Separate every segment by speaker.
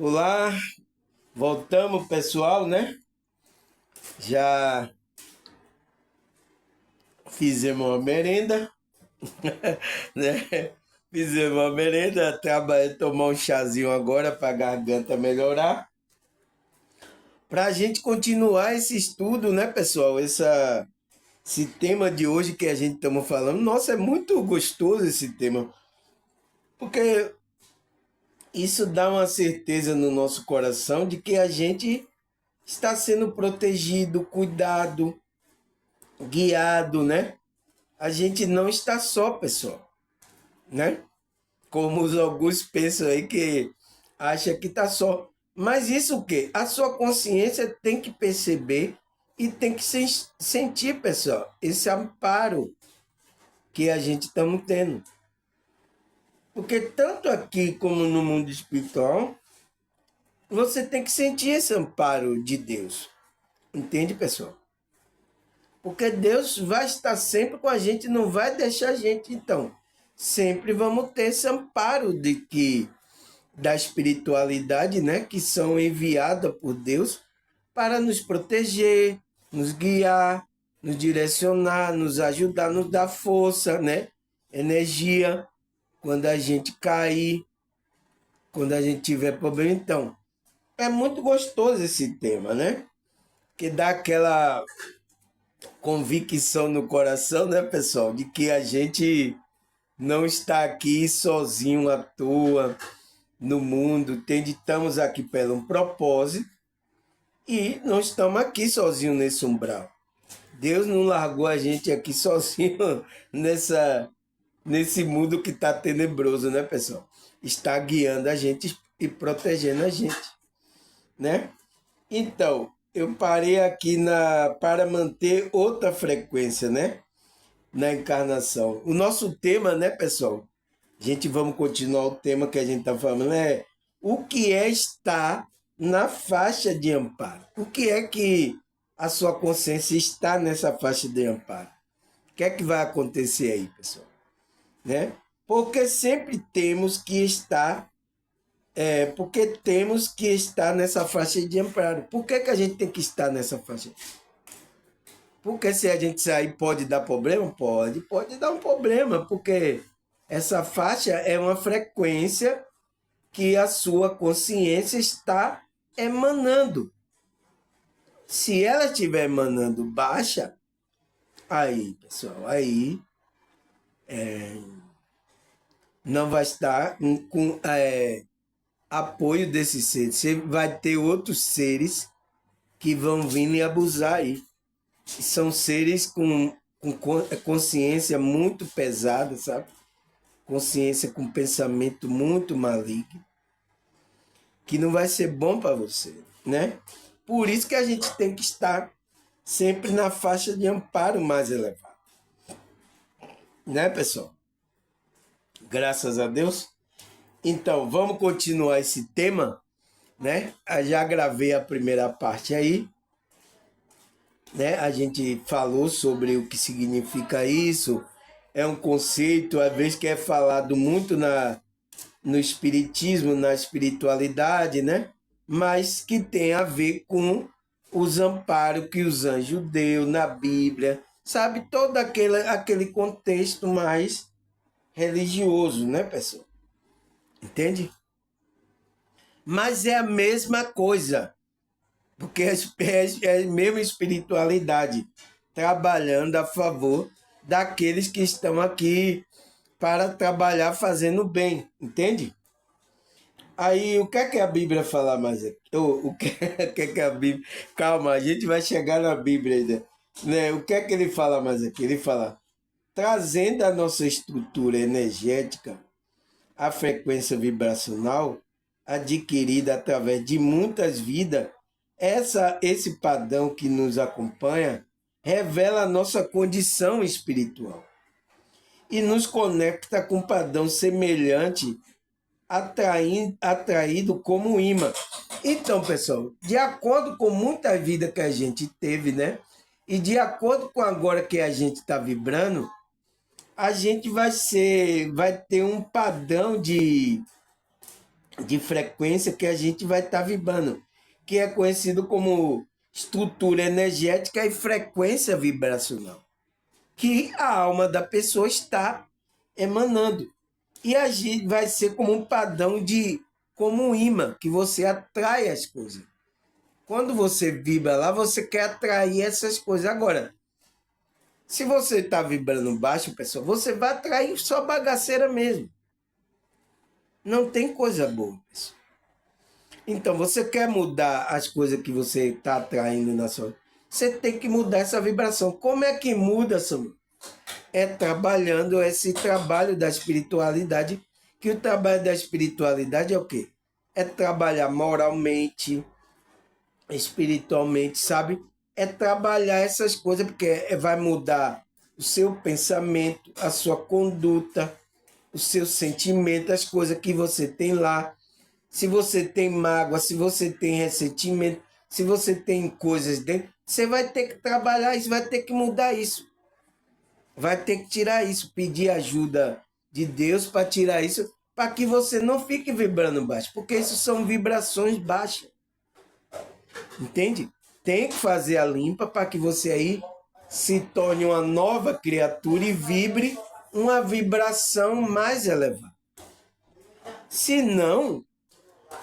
Speaker 1: Olá, voltamos pessoal, né? Já fizemos uma merenda, né? Fizemos uma merenda, trabalhei, tomar um chazinho agora para a garganta melhorar. Para a gente continuar esse estudo, né, pessoal? Esse tema de hoje que a gente estamos falando, nossa, é muito gostoso esse tema, porque isso dá uma certeza no nosso coração de que a gente está sendo protegido, cuidado, guiado, né? A gente não está só, pessoal, né? Como alguns pensam aí que acha que está só. Mas isso o quê? A sua consciência tem que perceber e tem que sentir, pessoal, esse amparo que a gente estamos tendo. Porque tanto aqui como no mundo espiritual, você tem que sentir esse amparo de Deus. Entende, pessoal? Porque Deus vai estar sempre com a gente, não vai deixar a gente. Então, sempre vamos ter esse amparo de que da espiritualidade, né, que são enviadas por Deus para nos proteger, nos guiar, nos direcionar, nos ajudar, nos dar força, né, energia quando a gente cair, quando a gente tiver problema. Então, é muito gostoso esse tema, né? Que dá aquela convicção no coração, né, pessoal, de que a gente não está aqui sozinho à toa no mundo, estamos aqui pelo um propósito e não estamos aqui sozinhos nesse umbral. Deus não largou a gente aqui sozinho nesse mundo que está tenebroso, né, pessoal? Está guiando a gente e protegendo a gente, né? Então, eu parei aqui para manter outra frequência, né? Na encarnação. O nosso tema, né, pessoal? A gente vamos continuar o tema que a gente está falando, é o que é estar na faixa de amparo. O que é que a sua consciência está nessa faixa de amparo? O que é que vai acontecer aí, pessoal? Né? Porque sempre temos que estar, porque temos que estar nessa faixa de amparo. Por que, que a gente tem que estar nessa faixa? Porque se a gente sair pode dar problema? Pode dar um problema, porque essa faixa é uma frequência que a sua consciência está emanando. Se ela estiver emanando baixa, aí, pessoal, aí não vai estar com apoio desses seres. Você vai ter outros seres que vão vir e abusar aí. São seres com consciência muito pesada, sabe? Consciência com pensamento muito maligno, que não vai ser bom para você, né? Por isso que a gente tem que estar sempre na faixa de amparo mais elevada, né, pessoal? Graças a Deus. Então, vamos continuar esse tema, né? Eu já gravei a primeira parte aí, né? A gente falou sobre o que significa isso. É um conceito, às vezes, que é falado muito no espiritismo, na espiritualidade, né? Mas que tem a ver com os amparos que os anjos deu na Bíblia, sabe? Todo aquele contexto mais religioso, né, pessoal? Entende? Mas é a mesma coisa, porque é a mesma espiritualidade trabalhando a favor daqueles que estão aqui para trabalhar fazendo bem, entende? Aí, o que é que a Bíblia fala mais aqui? O que, o que é que a Bíblia... Calma, a gente vai chegar na Bíblia ainda. Né? O que é que ele fala mais aqui? Ele fala, trazendo a nossa estrutura energética, a frequência vibracional adquirida através de muitas vidas, esse padrão que nos acompanha revela a nossa condição espiritual e nos conecta com um padrão semelhante atraído como imã. Então, pessoal, de acordo com muita vida que a gente teve, né? E de acordo com agora que a gente está vibrando, a gente vai ter um padrão de frequência que a gente vai estar vibrando, que é conhecido como estrutura energética e frequência vibracional, que a alma da pessoa está emanando. E agir vai ser como um padrão como um imã, que você atrai as coisas. Quando você vibra lá, você quer atrair essas coisas. Agora, se você está vibrando baixo, pessoal, você vai atrair só bagaceira mesmo. Não tem coisa boa, pessoal. Então, você quer mudar as coisas que você está atraindo na sua vida, você tem que mudar essa vibração. Como é que muda, Samuel? É trabalhando esse trabalho da espiritualidade, que o trabalho da espiritualidade é o quê? É trabalhar moralmente, espiritualmente, sabe? É trabalhar essas coisas, porque vai mudar o seu pensamento, a sua conduta, o seu sentimento, as coisas que você tem lá. Se você tem mágoa, se você tem ressentimento, se você tem coisas dentro, você vai ter que trabalhar isso, vai ter que mudar isso. Vai ter que tirar isso, pedir ajuda de Deus para tirar isso, para que você não fique vibrando baixo, porque isso são vibrações baixas. Entende? Tem que fazer a limpa para que você aí se torne uma nova criatura e vibre uma vibração mais elevada. Se não,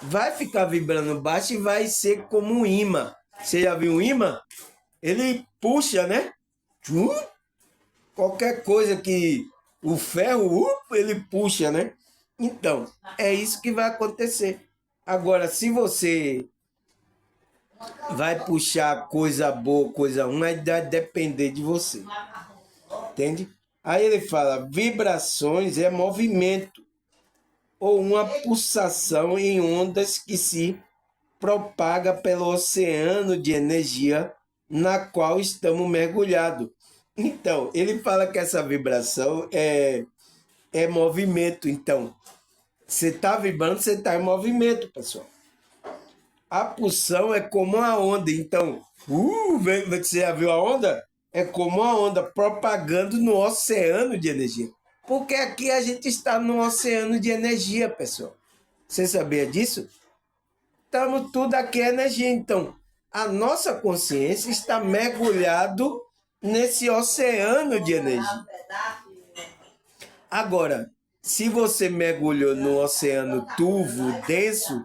Speaker 1: vai ficar vibrando baixo e vai ser como um imã. Você já viu um imã? Ele puxa, né? Qualquer coisa que o ferro, ele puxa, né? Então, é isso que vai acontecer. Agora, se você vai puxar coisa boa, coisa ruim, vai depender de você. Entende? Aí ele fala, vibrações é movimento ou uma pulsação em ondas que se propaga pelo oceano de energia na qual estamos mergulhados. Então, ele fala que essa vibração é movimento. Então, você está vibrando, você está em movimento, pessoal. A pulsão é como a onda. Então, você já viu a onda? É como a onda propagando no oceano de energia. Porque aqui a gente está no oceano de energia, pessoal. Você sabia disso? Estamos tudo aqui é energia. Então, a nossa consciência está mergulhado nesse oceano de energia. Agora, se você mergulhou no oceano turvo, denso,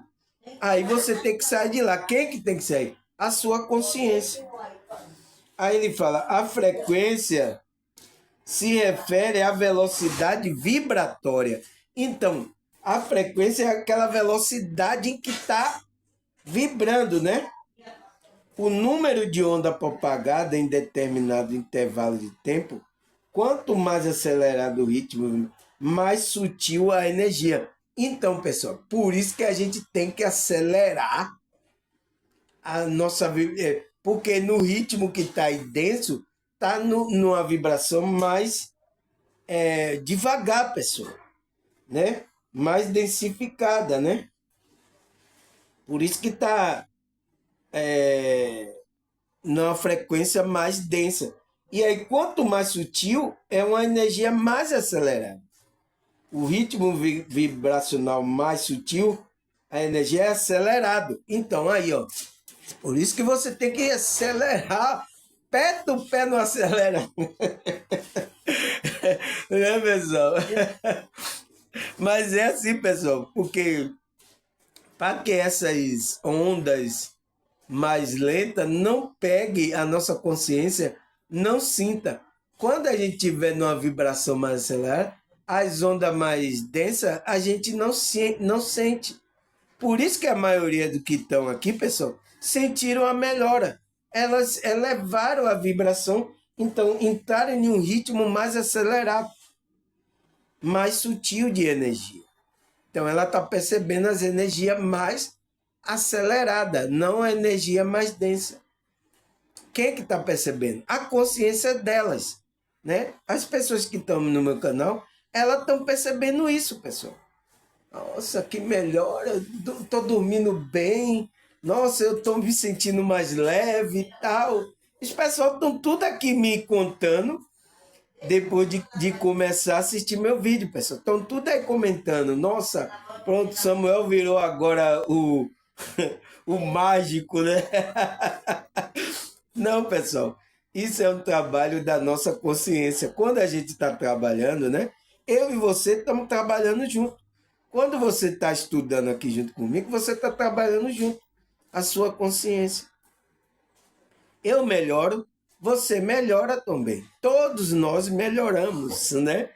Speaker 1: aí você tem que sair de lá. Quem que tem que sair? A sua consciência. Aí ele fala, a frequência se refere à velocidade vibratória. Então, a frequência é aquela velocidade em que está vibrando, né? O número de onda propagada em determinado intervalo de tempo, quanto mais acelerado o ritmo, mais sutil a energia. Então, pessoal, por isso que a gente tem que acelerar a nossa... Porque no ritmo que está aí denso, está numa vibração mais devagar, pessoal, né? Mais densificada, né? Por isso que está numa frequência mais densa. E aí, quanto mais sutil, é uma energia mais acelerada. O ritmo vibracional mais sutil, a energia é acelerado. Então, aí, ó, por isso que você tem que acelerar. Aperta o pé no acelera. Né, pessoal? Mas é assim, pessoal, porque para que essas ondas mais lentas não peguem a nossa consciência, não sinta. Quando a gente tiver numa vibração mais acelerada, as ondas mais densas, a gente não sente. Por isso que a maioria do que estão aqui, pessoal, sentiram a melhora. Elas elevaram a vibração, então entraram em um ritmo mais acelerado, mais sutil de energia. Então ela está percebendo as energias mais aceleradas, não a energia mais densa. Quem é que está percebendo? A consciência delas, né? As pessoas que estão no meu canal, elas estão percebendo isso, pessoal. Nossa, que melhora, estou dormindo bem, nossa, eu estou me sentindo mais leve e tal. Os pessoal estão tudo aqui me contando depois de começar a assistir meu vídeo, pessoal. Estão tudo aí comentando, nossa, Pronto, Samuel virou agora o mágico, né? Não, pessoal, isso é um trabalho da nossa consciência. Quando a gente está trabalhando, né? Eu e você estamos trabalhando junto. Quando você está estudando aqui junto comigo, você está trabalhando junto a sua consciência. Eu melhoro, você melhora também. Todos nós melhoramos, né?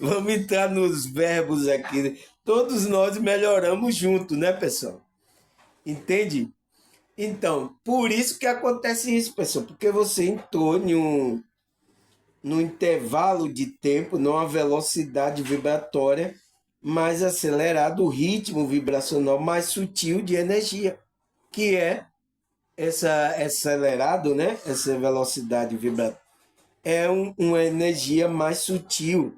Speaker 1: Vamos entrar nos verbos aqui. Todos nós melhoramos junto, né, pessoal? Entende? Então, por isso que acontece isso, pessoal, porque você entrou num intervalo de tempo, numa velocidade vibratória mais acelerada, o ritmo vibracional mais sutil de energia, que é essa acelerado, né? Essa velocidade vibratória é uma energia mais sutil,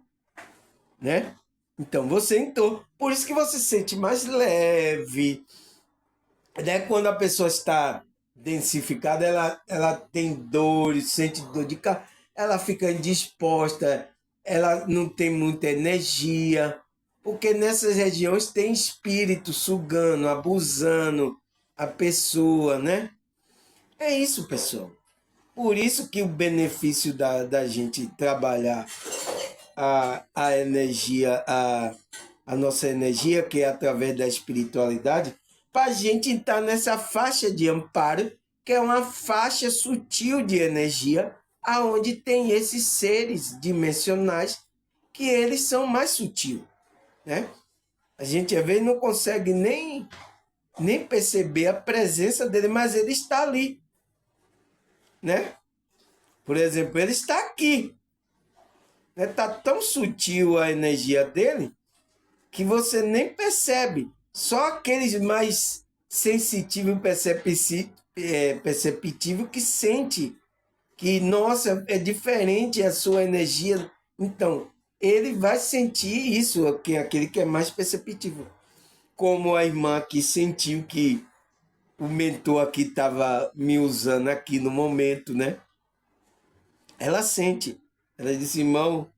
Speaker 1: né? Então você entrou, por isso que você se sente mais leve, né? Quando a pessoa está densificada, ela tem dores, sente dor de cabeça, ela fica indisposta, ela não tem muita energia, porque nessas regiões tem espírito sugando, abusando a pessoa, né? É isso, pessoal. Por isso que o benefício da gente trabalhar a energia, a nossa energia, que é através da espiritualidade, para a gente entrar nessa faixa de amparo, que é uma faixa sutil de energia, aonde tem esses seres dimensionais, que eles são mais sutis, né? A gente às vezes não consegue nem perceber a presença dele, mas ele está ali, né? Por exemplo, ele está aqui. Está tão sutil a energia dele que você nem percebe. Só aqueles mais sensitivos e perceptível que sente que, nossa, é diferente a sua energia. Então, ele vai sentir isso, aquele que é mais perceptível. Como a irmã aqui sentiu que o mentor aqui estava me usando aqui no momento, né? Ela sente. Ela disse, irmão,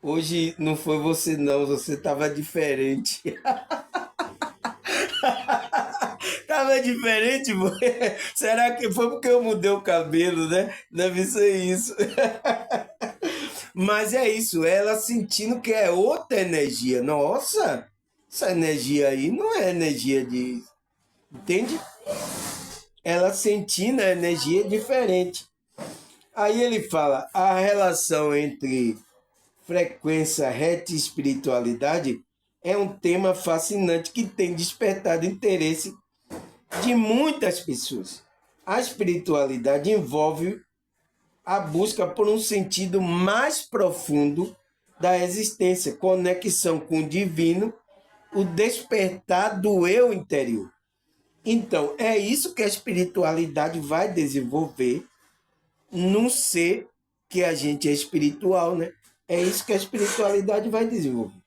Speaker 1: hoje não foi você não, você estava diferente. Tava diferente, pô. Será que foi porque eu mudei o cabelo, né? Deve ser isso. Mas é isso, ela sentindo que é outra energia. Nossa, essa energia aí não é energia de... Entende? Ela sentindo a energia diferente. Aí ele fala, a relação entre frequência, reta e espiritualidade é um tema fascinante que tem despertado interesse de muitas pessoas. A espiritualidade envolve a busca por um sentido mais profundo da existência, conexão com o divino, o despertar do eu interior. Então, é isso que a espiritualidade vai desenvolver num ser que a gente é espiritual, né? É isso que a espiritualidade vai desenvolver.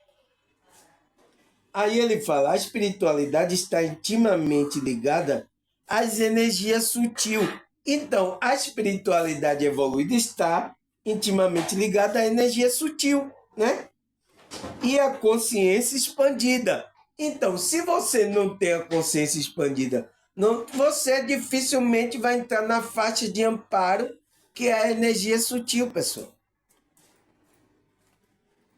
Speaker 1: Aí ele fala, a espiritualidade está intimamente ligada às energias sutis. Então, a espiritualidade evoluída está intimamente ligada à energia sutil, né? E a consciência expandida. Então, se você não tem a consciência expandida, não, você dificilmente vai entrar na faixa de amparo, que é a energia sutil, pessoal.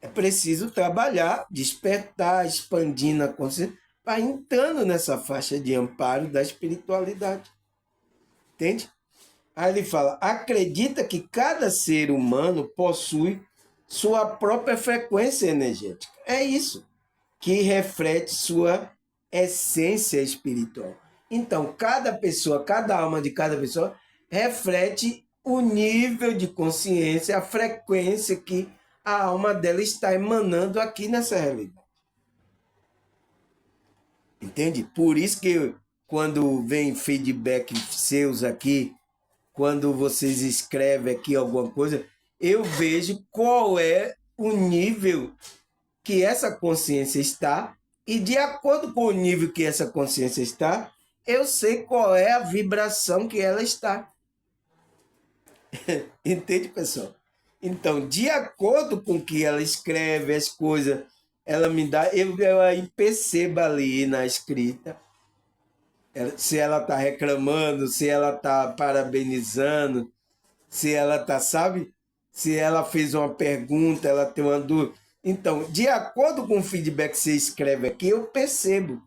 Speaker 1: É preciso trabalhar, despertar, expandindo a consciência, para entrando nessa faixa de amparo da espiritualidade. Entende? Aí ele fala, acredita que cada ser humano possui sua própria frequência energética. É isso que reflete sua essência espiritual. Então, cada pessoa, cada alma de cada pessoa reflete o nível de consciência, a frequência que a alma dela está emanando aqui nessa realidade. Entende? Por isso que quando vem feedback seus aqui, quando vocês escrevem aqui alguma coisa, eu vejo qual é o nível que essa consciência está, e de acordo com o nível que essa consciência está, eu sei qual é a vibração que ela está. Entende, pessoal? Então, de acordo com o que ela escreve, as coisas, ela me dá, eu aí percebo ali na escrita, se ela está reclamando, se ela está parabenizando, se ela está, sabe? Se ela fez uma pergunta, ela tem uma dúvida. Então, de acordo com o feedback que você escreve aqui, eu percebo.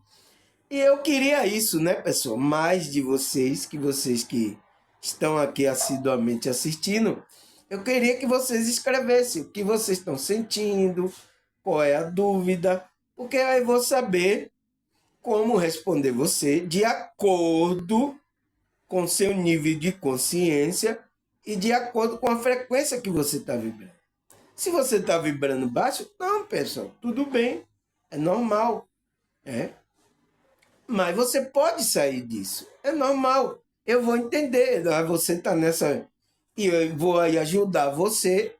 Speaker 1: E eu queria isso, né, pessoal? Mais de vocês, que estão aqui assiduamente assistindo, eu queria que vocês escrevessem o que vocês estão sentindo, qual é a dúvida, porque aí eu vou saber como responder você de acordo com seu nível de consciência e de acordo com a frequência que você está vibrando. Se você está vibrando baixo, não, pessoal, tudo bem, é normal, é. Mas você pode sair disso, é normal. Eu vou entender, você está nessa e eu vou aí ajudar você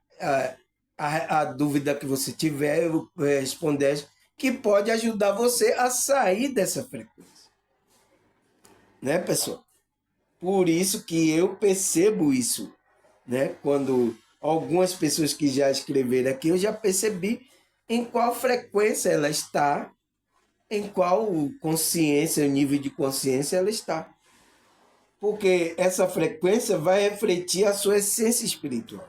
Speaker 1: a dúvida que você tiver, eu vou responder que pode ajudar você a sair dessa frequência, né, pessoal? Por isso que eu percebo isso, né? Quando algumas pessoas que já escreveram aqui, eu já percebi em qual frequência ela está, em qual consciência, nível de consciência ela está. Porque essa frequência vai refletir a sua essência espiritual.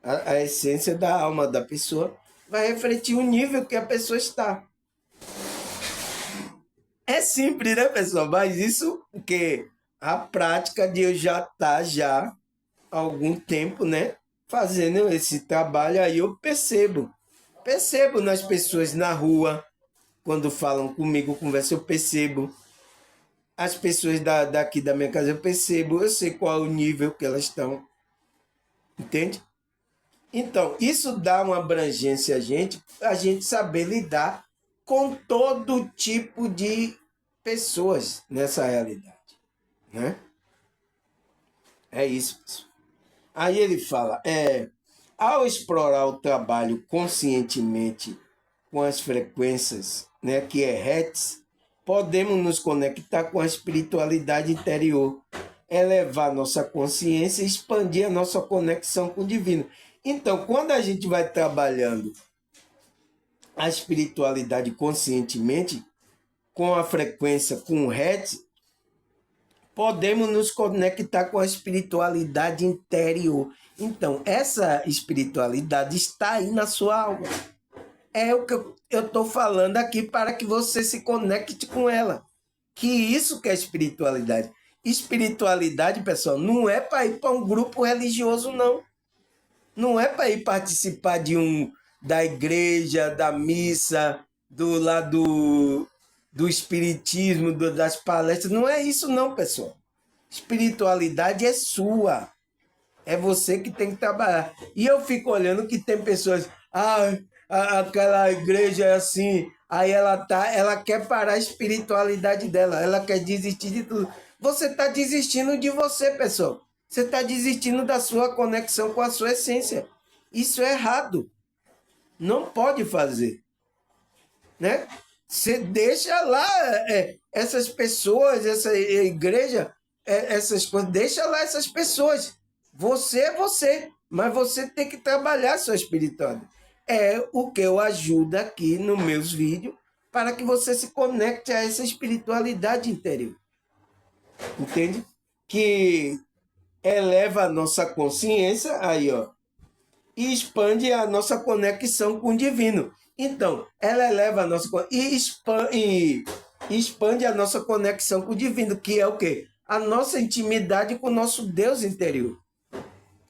Speaker 1: A essência da alma da pessoa vai refletir o nível que a pessoa está. É simples, né, pessoal? Mas isso porque a prática de eu já estar já há algum tempo, né, fazendo esse trabalho aí, eu percebo nas pessoas na rua, quando falam comigo, conversa, eu percebo. As pessoas daqui da minha casa, eu percebo, eu sei qual é o nível que elas estão, entende? Então, isso dá uma abrangência a gente saber lidar com todo tipo de pessoas nessa realidade, né? É isso, pessoal. Aí ele fala, ao explorar o trabalho conscientemente com as frequências, né, que é Hertz, podemos nos conectar com a espiritualidade interior, elevar nossa consciência e expandir a nossa conexão com o divino. Então, quando a gente vai trabalhando a espiritualidade conscientemente, com a frequência, com o Hertz, podemos nos conectar com a espiritualidade interior. Então, essa espiritualidade está aí na sua alma. É o que eu estou falando aqui para que você se conecte com ela. Que isso que é espiritualidade. Espiritualidade, pessoal, não é para ir para um grupo religioso, não. Não é para ir participar da igreja, da missa, do lado do espiritismo, das palestras. Não é isso, não, pessoal. Espiritualidade é sua. É você que tem que trabalhar. E eu fico olhando que tem pessoas, aquela igreja é assim, aí ela quer parar a espiritualidade dela, ela quer desistir de tudo. Você está desistindo de você, pessoal. Você está desistindo da sua conexão com a sua essência. Isso é errado. Não pode fazer, né? Você deixa lá essas pessoas, essa igreja, essas coisas, deixa lá essas pessoas. Você é você, mas você tem que trabalhar a sua espiritualidade. É o que eu ajudo aqui nos meus vídeos para que você se conecte a essa espiritualidade interior. Entende? Que eleva a nossa consciência, aí, ó, e expande a nossa conexão com o divino. Então, ela eleva a nossa e expande a nossa conexão com o divino, que é o quê? A nossa intimidade com o nosso Deus interior.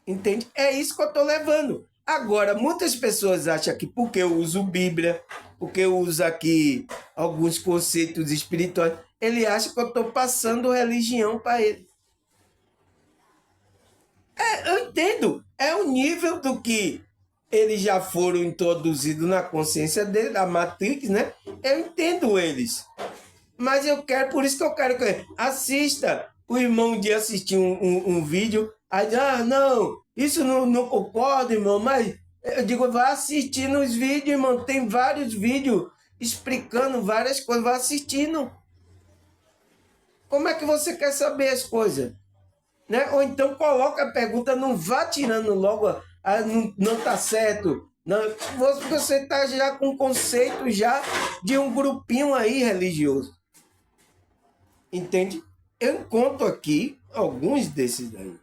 Speaker 1: Entende? É isso que eu estou levando. Agora, muitas pessoas acham que porque eu uso Bíblia, porque eu uso aqui alguns conceitos espirituais, ele acha que eu estou passando religião para ele. Eu entendo. É o nível do que eles já foram introduzidos na consciência dele, da Matrix, né? Eu entendo eles. Mas eu quero, por isso que eu quero que assista. O irmão um dia assistiu um vídeo, aí diz, não, isso não concordo, irmão, mas eu digo, vai assistir nos vídeos, irmão. Tem vários vídeos explicando várias coisas, vai assistindo. Como é que você quer saber as coisas? Né? Ou então coloca a pergunta, não vá tirando logo, não está certo, Não, você está já com conceito já de um grupinho aí religioso. Entende? Eu encontro aqui alguns desses aí.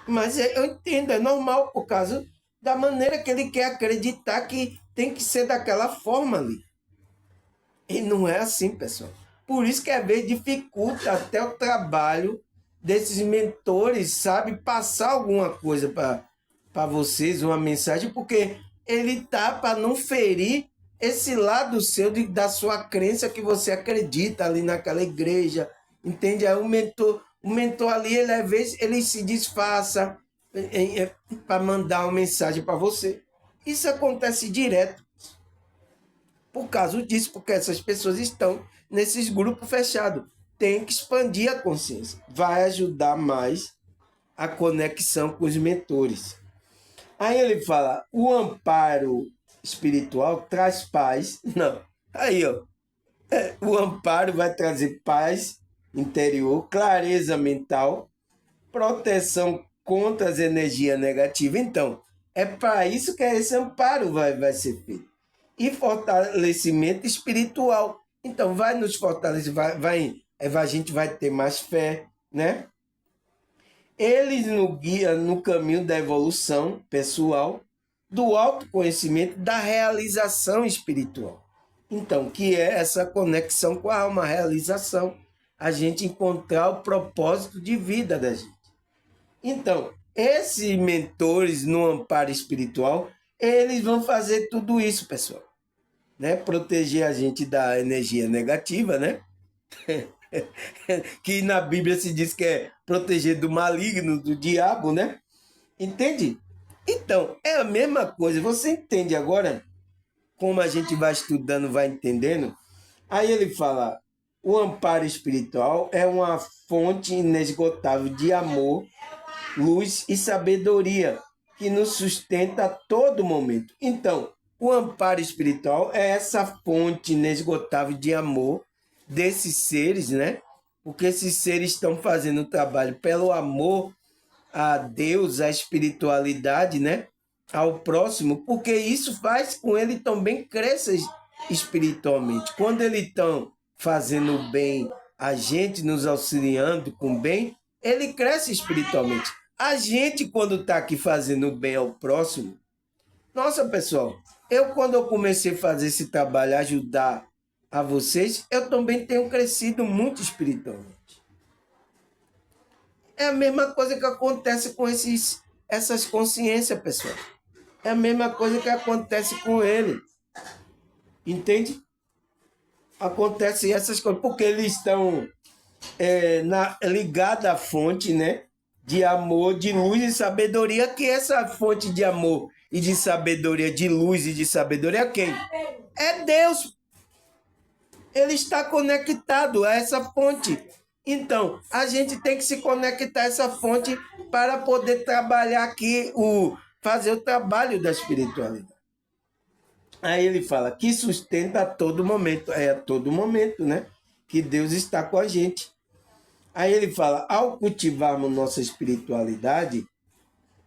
Speaker 1: Mas eu entendo, é normal por causa da maneira que ele quer acreditar que tem que ser daquela forma ali. E não é assim, pessoal. Por isso que às vezes dificulta até o trabalho desses mentores, sabe, passar alguma coisa para vocês, uma mensagem, porque ele tá para não ferir esse lado seu da sua crença que você acredita ali naquela igreja, entende? Aí o mentor ali, ele às vezes ele se disfarça para mandar uma mensagem para você. Isso acontece direto por causa disso, porque essas pessoas estão nesses grupos fechados. Tem que expandir a consciência. Vai ajudar mais a conexão com os mentores. Aí ele fala, o amparo espiritual traz paz. Não. Aí, ó. O amparo vai trazer paz interior, clareza mental, proteção contra as energias negativas. Então, é para isso que esse amparo vai ser feito. E fortalecimento espiritual. Então, vai nos fortalecer, a gente vai ter mais fé, né? Eles nos guiam no caminho da evolução pessoal, do autoconhecimento, da realização espiritual. Então, que é essa conexão com a alma, a realização, a gente encontrar o propósito de vida da gente. Então, esses mentores no amparo espiritual, eles vão fazer tudo isso, pessoal. Né? Proteger a gente da energia negativa, né? Que na Bíblia se diz que é proteger do maligno, do diabo, né? Entende? Então, é a mesma coisa. Você entende agora como a gente vai estudando, vai entendendo? Aí ele fala, o amparo espiritual é uma fonte inesgotável de amor, luz e sabedoria que nos sustenta a todo momento. Então, o amparo espiritual é essa fonte inesgotável de amor desses seres, né? Porque esses seres estão fazendo o trabalho pelo amor a Deus, à espiritualidade, né? Ao próximo, porque isso faz com ele também cresça espiritualmente. Quando eles estão fazendo bem a gente, nos auxiliando com bem, ele cresce espiritualmente. A gente, quando está aqui fazendo bem ao próximo, nossa, pessoal, quando eu comecei a fazer esse trabalho, ajudar a vocês, eu também tenho crescido muito espiritualmente. É a mesma coisa que acontece com essas consciências, pessoal. É a mesma coisa que acontece com ele. Entende? Acontece essas coisas, porque eles estão ligados à fonte, né? De amor, de luz e sabedoria, que essa fonte de amor e de sabedoria, de luz e de sabedoria, é quem? É Deus. Ele está conectado a essa fonte. Então, a gente tem que se conectar a essa fonte para poder trabalhar aqui, fazer o trabalho da espiritualidade. Aí ele fala que sustenta a todo momento. É a todo momento, né? Que Deus está com a gente. Aí ele fala, ao cultivarmos nossa espiritualidade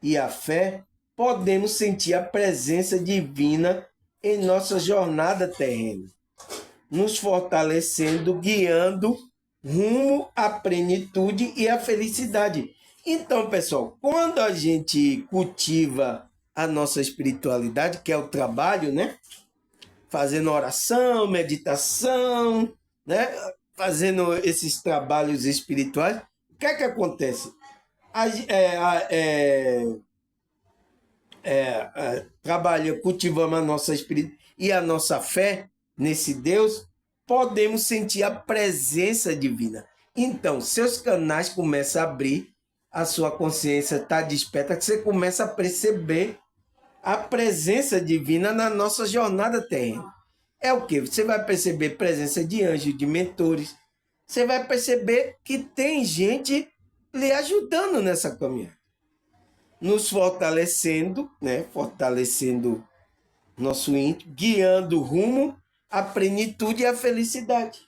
Speaker 1: e a fé, podemos sentir a presença divina em nossa jornada terrena, nos fortalecendo, guiando rumo à plenitude e à felicidade. Então, pessoal, quando a gente cultiva a nossa espiritualidade, que é o trabalho, né? Fazendo oração, meditação, né? Fazendo esses trabalhos espirituais, o que é que acontece? Trabalha, cultivamos a nossa espiritualidade e a nossa fé nesse Deus, podemos sentir a presença divina. Então, seus canais começam a abrir, a sua consciência está desperta, que você começa a perceber a presença divina na nossa jornada terrena. É o que? Você vai perceber presença de anjos, de mentores. Você vai perceber que tem gente lhe ajudando nessa caminhada. Nos fortalecendo, né? Fortalecendo nosso íntimo, guiando rumo à plenitude e à felicidade.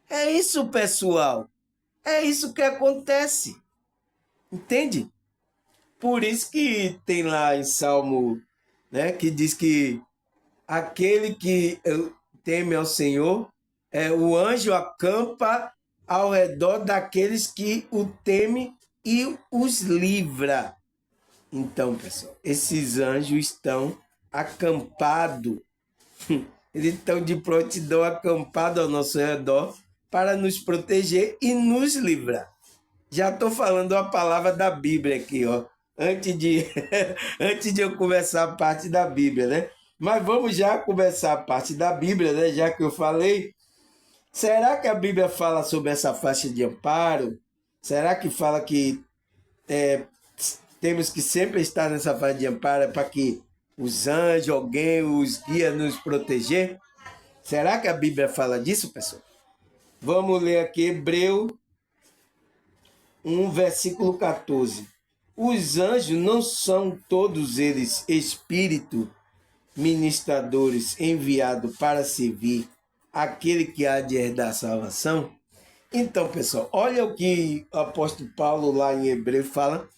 Speaker 1: É isso, pessoal. É isso que acontece. Entende? Por isso que tem lá em Salmo, né, que diz que aquele que teme ao Senhor, o anjo acampa ao redor daqueles que o temem e os livra. Então, pessoal, esses anjos estão acampados, eles estão de prontidão acampados ao nosso redor para nos proteger e nos livrar. Já estou falando a palavra da Bíblia aqui, ó, antes de, antes de eu começar a parte da Bíblia, né? Mas vamos já começar a parte da Bíblia, né? Já que eu falei. Será que a Bíblia fala sobre essa faixa de amparo? Será que fala que temos que sempre estar nessa faixa de amparo para que os anjos, alguém, os guia nos proteger? Será que a Bíblia fala disso, pessoal? Vamos ler aqui Hebreu 1, versículo 14. Os anjos não são todos eles espíritos ministradores enviados para servir aquele que há de herdar a salvação? Então, pessoal, olha o que o apóstolo Paulo lá em Hebreu fala.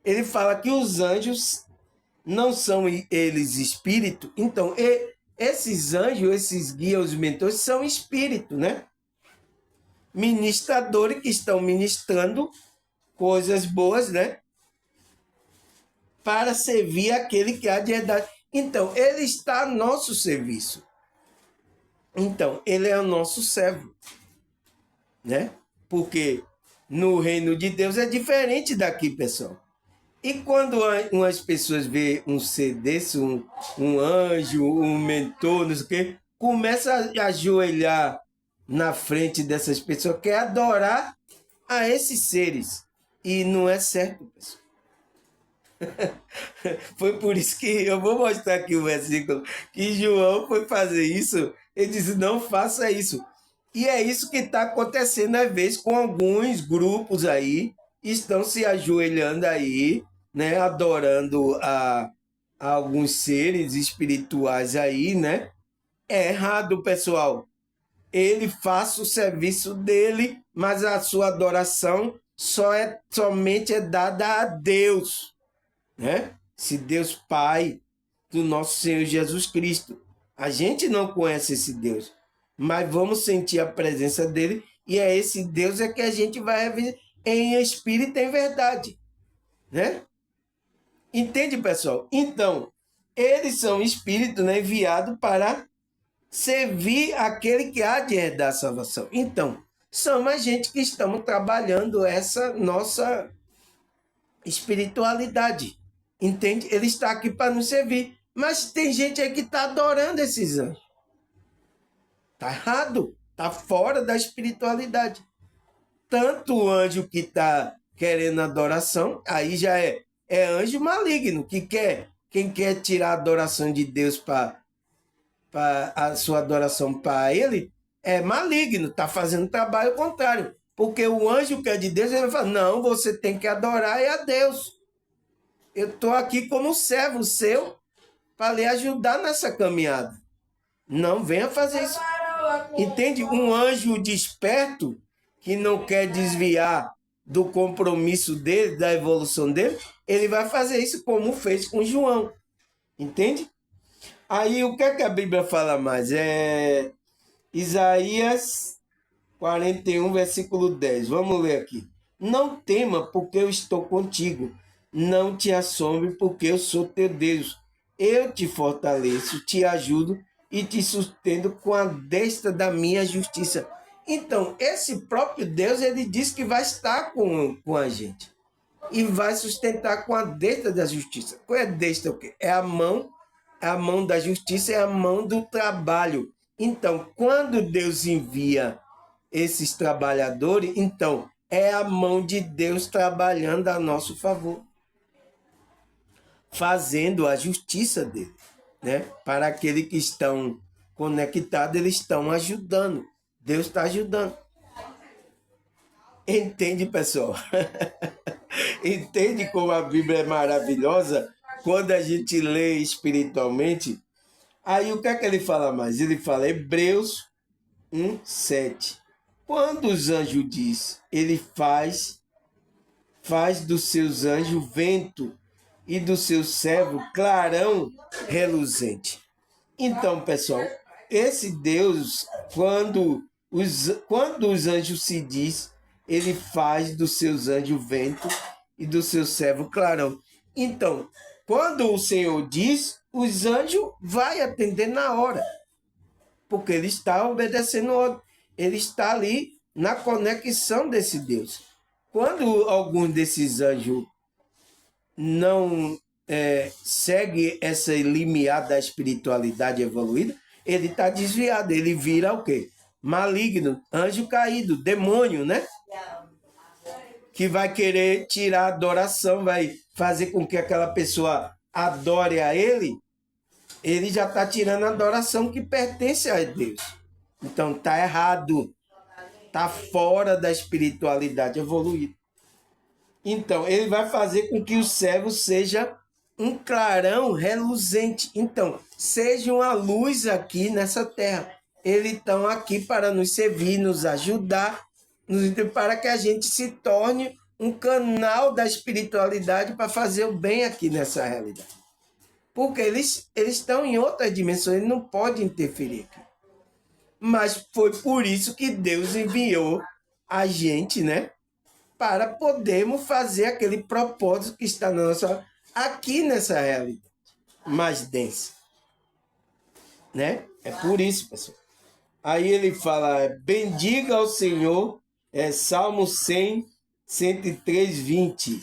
Speaker 1: Ele fala que os anjos não são eles espírito. Então, esses anjos, esses guias, os mentores, são espírito, né? Ministradores que estão ministrando coisas boas, né? Para servir aquele que há de herdar. Então, ele está a nosso serviço. Então, ele é o nosso servo, né? Porque no reino de Deus é diferente daqui, pessoal. E quando umas pessoas veem um ser desse, um anjo, um mentor, não sei o quê, começa a ajoelhar na frente dessas pessoas, quer adorar a esses seres. E não é certo, pessoal. Foi por isso que eu vou mostrar aqui o versículo que João foi fazer isso. Ele disse: não faça isso. E é isso que está acontecendo às vezes com alguns grupos aí, estão se ajoelhando aí, né, adorando a alguns seres espirituais aí, né? É errado, pessoal. Ele faça o serviço dele, mas a sua adoração somente é dada a Deus, né? Se Deus Pai do nosso Senhor Jesus Cristo. A gente não conhece esse Deus, mas vamos sentir a presença dele, e é esse Deus que a gente vai ver em espírito e em verdade, né? Entende, pessoal? Então, eles são espíritos, né, enviados para servir aquele que há de herdar a salvação. Então, somos a gente que estamos trabalhando essa nossa espiritualidade. Entende? Ele está aqui para nos servir. Mas tem gente aí que está adorando esses anjos. Está errado. Está fora da espiritualidade. Tanto o anjo que está querendo adoração, aí já é anjo maligno, que quer. Quem quer tirar a adoração de Deus para a sua adoração para ele, é maligno, está fazendo trabalho contrário. Porque o anjo que é de Deus, ele vai falar: não, você tem que adorar a Deus. Eu estou aqui como servo seu para lhe ajudar nessa caminhada. Não venha fazer isso. Entende? Um anjo desperto que não quer desviar do compromisso dele, da evolução dele, ele vai fazer isso como fez com João. Entende? Aí o que é que a Bíblia fala mais? Isaías 41, versículo 10. Vamos ler aqui. Não tema, porque eu estou contigo. Não te assombre, porque eu sou teu Deus. Eu te fortaleço, te ajudo e te sustento com a destra da minha justiça. Então, esse próprio Deus, ele diz que vai estar com a gente. E vai sustentar com a destra da justiça. Qual é a destra? O quê? É a mão da justiça, é a mão do trabalho. Então, quando Deus envia esses trabalhadores, então é a mão de Deus trabalhando a nosso favor, fazendo a justiça dele, né? Para aqueles que estão conectados, eles estão ajudando. Deus está ajudando. Entende, pessoal? Entende como a Bíblia é maravilhosa quando a gente lê espiritualmente? Aí o que é que ele fala mais? Ele fala Hebreus 1, 7. Quando os anjos diz, ele faz dos seus anjos vento e do seu servo clarão reluzente. Então, pessoal, esse Deus, quando os anjos se diz, ele faz dos seus anjos vento e do seu servo clarão. Então, quando o Senhor diz, os anjos vai atender na hora, porque ele está obedecendo, ele está ali na conexão desse Deus. Quando algum desses anjos não segue essa limiar da espiritualidade evoluída, ele está desviado, ele vira o quê? Maligno, anjo caído, demônio, né? Que vai querer tirar a adoração, vai fazer com que aquela pessoa adore a ele já está tirando a adoração que pertence a Deus. Então está errado, está fora da espiritualidade evoluída. Então, ele vai fazer com que o servo seja um clarão reluzente. Então, seja uma luz aqui nessa terra. Eles estão aqui para nos servir, nos ajudar, para que a gente se torne um canal da espiritualidade para fazer o bem aqui nessa realidade. Porque eles estão em outra dimensão, eles não podem interferir aqui. Mas foi por isso que Deus enviou a gente, né? Para podermos fazer aquele propósito que está na nossa, aqui nessa realidade mais densa. Né? É por isso, pessoal. Aí ele fala, bendiga ao Senhor, Salmo 100, 103, 20.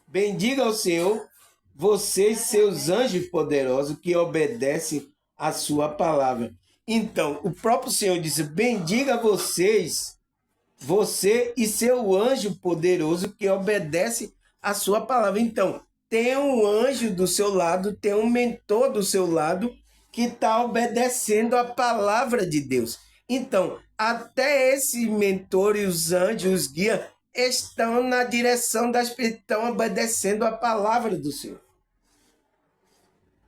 Speaker 1: Bendiga ao Senhor, vocês, seus anjos poderosos, que obedecem a sua palavra. Então, o próprio Senhor disse, bendiga vocês, você e seu anjo poderoso que obedece a sua palavra. Então, tem um anjo do seu lado, tem um mentor do seu lado que está obedecendo a palavra de Deus. Então, até esse mentor e os anjos, os guias, estão na direção da espírito, estão obedecendo a palavra do Senhor.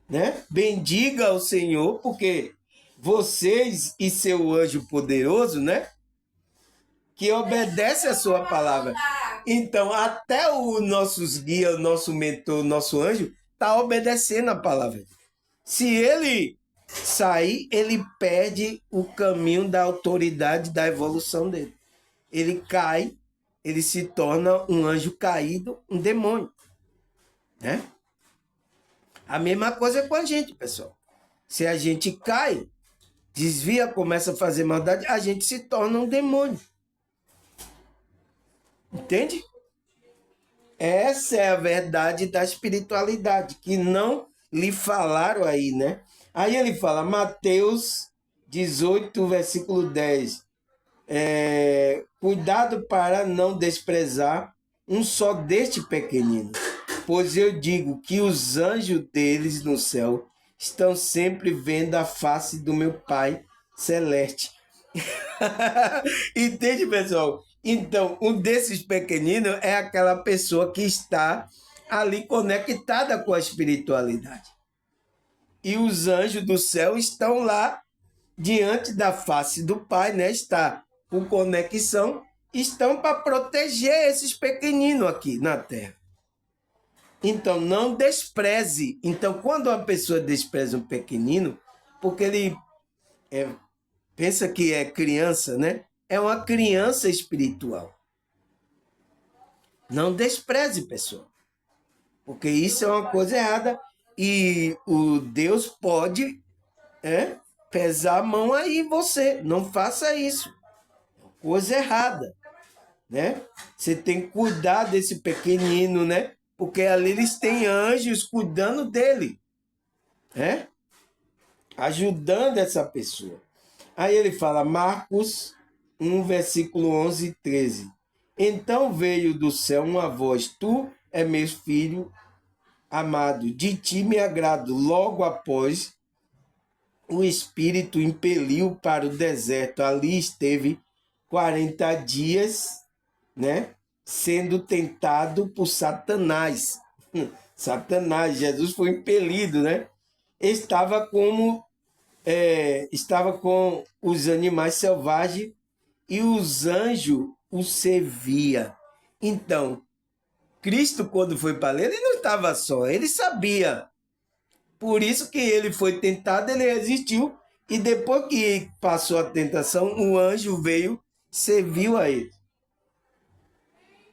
Speaker 1: Né? Bendiga ao Senhor, porque vocês e seu anjo poderoso, né? Que obedece a sua palavra. Então, até os nossos guias, o nosso mentor, o nosso anjo, está obedecendo a palavra. Se ele sair, ele perde o caminho da autoridade da evolução dele. Ele cai, ele se torna um anjo caído, um demônio. Né? A mesma coisa com a gente, pessoal. Se a gente cai, desvia, começa a fazer maldade, a gente se torna um demônio. Entende? Essa é a verdade da espiritualidade, que não lhe falaram aí, né? Aí ele fala, Mateus 18, versículo 10. Cuidado para não desprezar um só deste pequenino, pois eu digo que os anjos deles no céu estão sempre vendo a face do meu Pai Celeste. Entende, pessoal? Então, um desses pequeninos é aquela pessoa que está ali conectada com a espiritualidade. E os anjos do céu estão lá diante da face do Pai, né? Está com conexão, estão para proteger esses pequeninos aqui na Terra. Então, não despreze. Então, quando uma pessoa despreza um pequenino, porque ele pensa que é criança, né? É uma criança espiritual. Não despreze, pessoal. Porque isso é uma coisa errada. E o Deus pode pesar a mão aí em você. Não faça isso. Coisa errada. Né? Você tem que cuidar desse pequenino, né? Porque ali eles têm anjos cuidando dele. Né? Ajudando essa pessoa. Aí ele fala, Marcos 1, versículo 11 e 13. Então veio do céu uma voz, tu é meu filho amado, de ti me agrado. Logo após, o Espírito impeliu para o deserto. Ali esteve 40 dias, né, sendo tentado por Satanás. Satanás, Jesus foi impelido, né? Estava com os animais selvagens e os anjos o servia. Então, Cristo, quando foi para ler, ele não estava só, ele sabia. Por isso que ele foi tentado, ele resistiu. E depois que passou a tentação, o anjo veio, serviu a ele.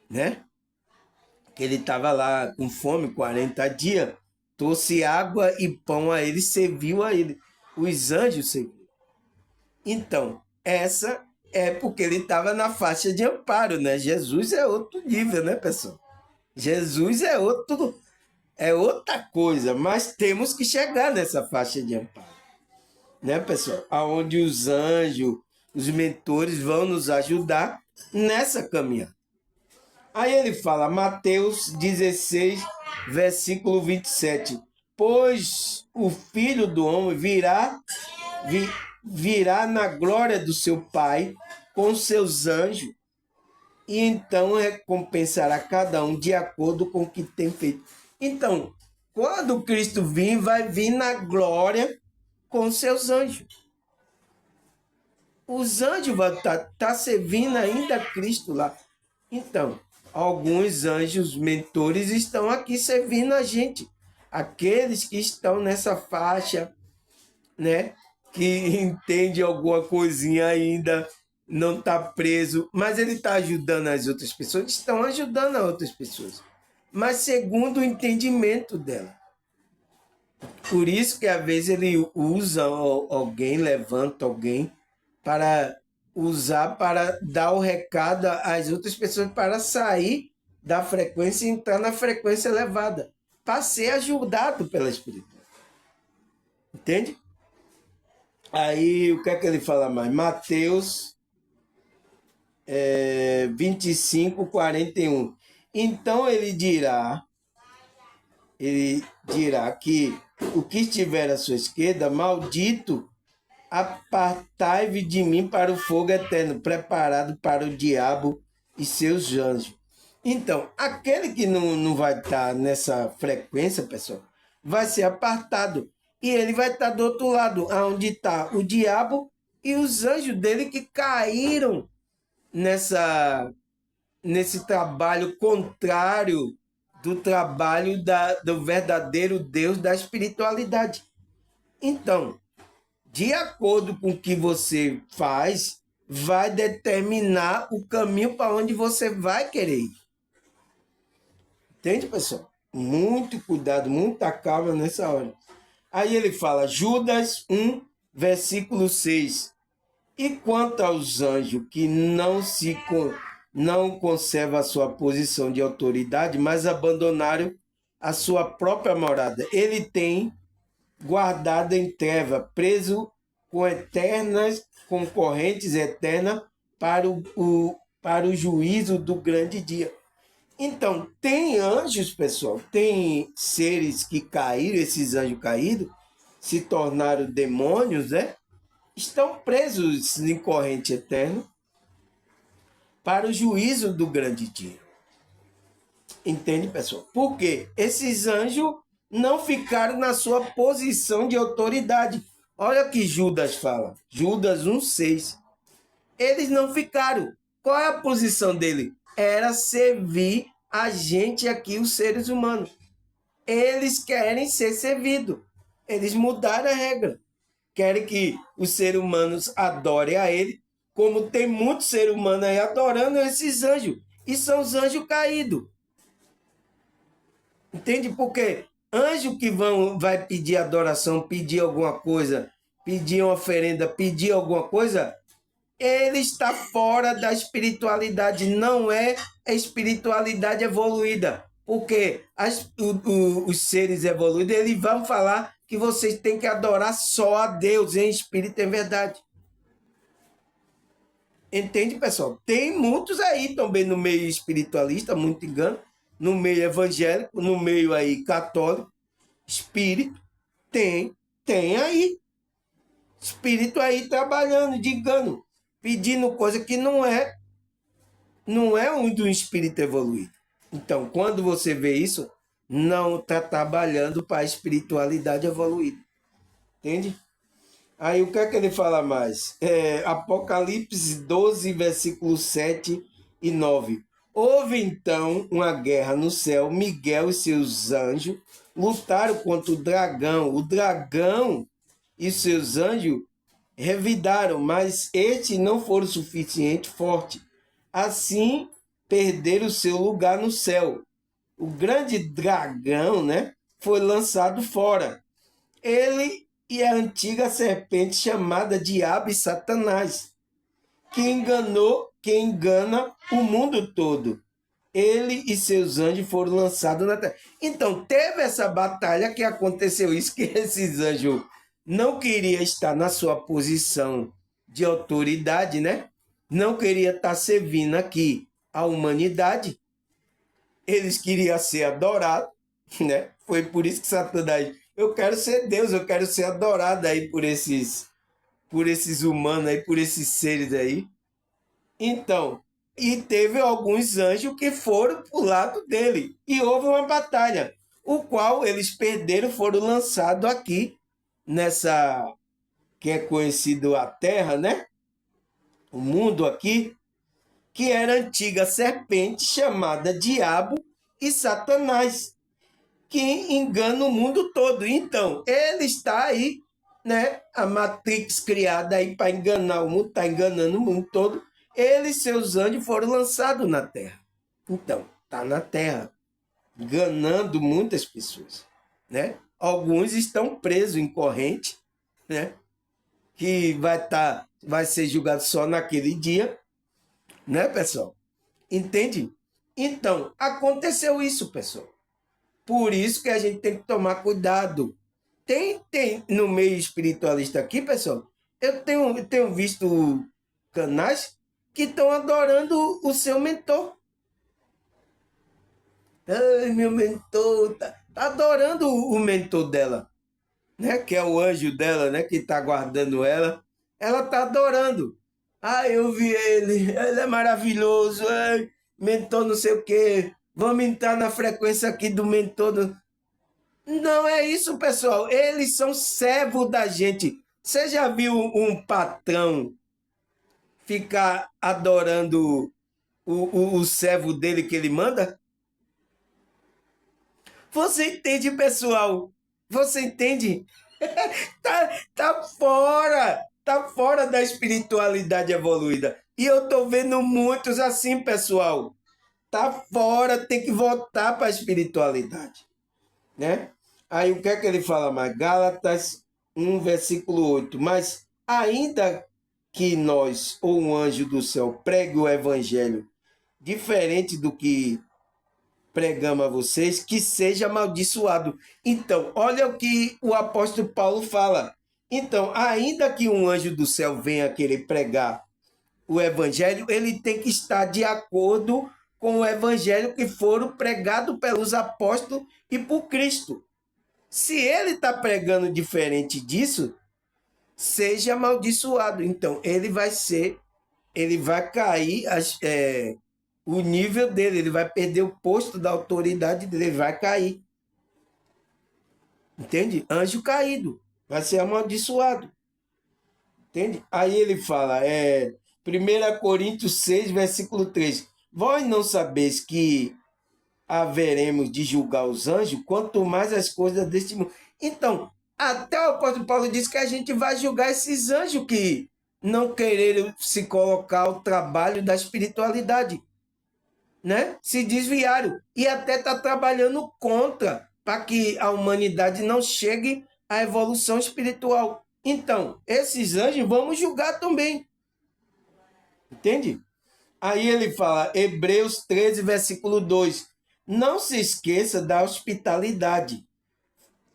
Speaker 1: Né? Que ele estava lá com fome, 40 dias, trouxe água e pão a ele, serviu a ele. Os anjos serviram. Então, essa é porque ele estava na faixa de amparo, né? Jesus é outro nível, né, pessoal? Jesus é outra coisa, mas temos que chegar nessa faixa de amparo, né, pessoal? Aonde os anjos, os mentores vão nos ajudar nessa caminhada. Aí ele fala, Mateus 16, versículo 27. Pois o Filho do Homem virá na glória do seu Pai com seus anjos, e então recompensará cada um de acordo com o que tem feito. Então, quando Cristo vir, vai vir na glória com seus anjos. Os anjos vão estar servindo ainda a Cristo lá. Então, alguns anjos mentores estão aqui servindo a gente. Aqueles que estão nessa faixa, né? Que entende alguma coisinha ainda, não está preso, mas ele está ajudando as outras pessoas, estão ajudando as outras pessoas, mas segundo o entendimento dela. Por isso que às vezes ele usa alguém, levanta alguém para usar, para dar o recado às outras pessoas para sair da frequência e entrar na frequência elevada, para ser ajudado pela espiritualidade. Entende? Aí, o que é que ele fala mais? Mateus 25, 41. Então ele dirá que o que estiver à sua esquerda, maldito, apartai-vos de mim para o fogo eterno, preparado para o diabo e seus anjos. Então, aquele que não vai estar nessa frequência, pessoal, vai ser apartado. E ele vai estar do outro lado, onde está o diabo e os anjos dele que caíram nesse trabalho contrário do trabalho do verdadeiro Deus da espiritualidade. Então, de acordo com o que você faz, vai determinar o caminho para onde você vai querer ir. Entende, pessoal? Muito cuidado, muita calma nessa hora. Aí ele fala, Judas 1, versículo 6. E quanto aos anjos que não conservam a sua posição de autoridade, mas abandonaram a sua própria morada, ele tem guardado em treva, preso com correntes eternas para o juízo do grande dia. Então, tem anjos, pessoal, tem seres que caíram, esses anjos caídos, se tornaram demônios, né? Estão presos em corrente eterna para o juízo do grande dia. Entende, pessoal? Porque esses anjos não ficaram na sua posição de autoridade. Olha o que Judas fala. Judas 1,6. Eles não ficaram. Qual é a posição dele? Era servir a gente aqui, os seres humanos. Eles querem ser servidos. Eles mudaram a regra. Querem que os seres humanos adorem a ele, como tem muitos seres humanos aí adorando esses anjos. E são os anjos caídos. Entende? Porque anjo que vai pedir adoração, pedir alguma coisa, pedir uma oferenda, pedir alguma coisa, ele está fora da espiritualidade, não é a espiritualidade evoluída. Porque os seres evoluídos, eles vão falar que vocês têm que adorar só a Deus em espírito e em verdade. Entende, pessoal? Tem muitos aí também no meio espiritualista, muito engano, no meio evangélico, no meio aí católico, espírito, tem aí. Espírito aí trabalhando, de engano, pedindo coisa que não é um do espírito evoluído. Então, quando você vê isso, não está trabalhando para a espiritualidade evoluída. Entende? Aí o que é que ele fala mais? Apocalipse 12, versículos 7 e 9. Houve então uma guerra no céu. Miguel e seus anjos lutaram contra o dragão. O dragão e seus anjos revidaram, mas estes não foram suficientemente fortes. Assim, perderam seu lugar no céu. O grande dragão, né, foi lançado fora. Ele e a antiga serpente chamada Diabo e Satanás, que engana o mundo todo. Ele e seus anjos foram lançados na terra. Então, teve essa batalha que aconteceu isso, que esses anjos não queriam estar na sua posição de autoridade, né? Não queria estar servindo aqui a humanidade. Eles queriam ser adorados, né? Foi por isso que Satanás, eu quero ser Deus, eu quero ser adorado aí por esses humanos aí, por esses seres aí. Então, e teve alguns anjos que foram para o lado dele. E houve uma batalha, o qual eles perderam, foram lançados aqui, nessa, que é conhecido a Terra, né? O mundo aqui, que era a antiga serpente chamada Diabo e Satanás, que engana o mundo todo. Então, ele está aí, né? A Matrix criada aí para enganar o mundo, está enganando o mundo todo. Ele e seus anjos foram lançados na Terra. Então, está na Terra, enganando muitas pessoas, né? Alguns estão presos em corrente, né? Que vai ser julgado só naquele dia, né, pessoal? Entende? Então, aconteceu isso, pessoal. Por isso que a gente tem que tomar cuidado. Tem no meio espiritualista aqui, pessoal, eu tenho visto canais que estão adorando o seu mentor. Ai, meu mentor, tá adorando o mentor dela, né? Que é o anjo dela, né? Que está guardando ela. Ela está adorando. Ah, eu vi ele é maravilhoso, mentor não sei o quê. Vamos entrar na frequência aqui do mentor. Não é isso, pessoal. Eles são servos da gente. Você já viu um patrão ficar adorando o servo dele que ele manda? Você entende, pessoal? Você entende? Tá fora da espiritualidade evoluída. E eu tô vendo muitos assim, pessoal. Tá fora, tem que voltar para a espiritualidade, né? Aí o que é que ele fala mais? Gálatas 1, versículo 8. Mas ainda que nós, ou um anjo do céu, pregue o evangelho diferente do que pregamos a vocês, que seja amaldiçoado. Então, olha o que o apóstolo Paulo fala. Então, ainda que um anjo do céu venha querer pregar o evangelho, ele tem que estar de acordo com o evangelho que foram pregados pelos apóstolos e por Cristo. Se ele está pregando diferente disso, seja amaldiçoado. Então, ele vai cair o nível dele, ele vai perder o posto da autoridade dele, ele vai cair. Entende? Anjo caído, vai ser amaldiçoado. Entende? Aí ele fala, 1 Coríntios 6, versículo 3. Vós não sabeis que haveremos de julgar os anjos, quanto mais as coisas deste mundo. Então, até o apóstolo Paulo diz que a gente vai julgar esses anjos que não quereram se colocar ao trabalho da espiritualidade, né? Se desviaram e até está trabalhando contra para que a humanidade não chegue à evolução espiritual. Então, esses anjos vamos julgar também. Entende? Aí ele fala, Hebreus 13, versículo 2. Não se esqueça da hospitalidade.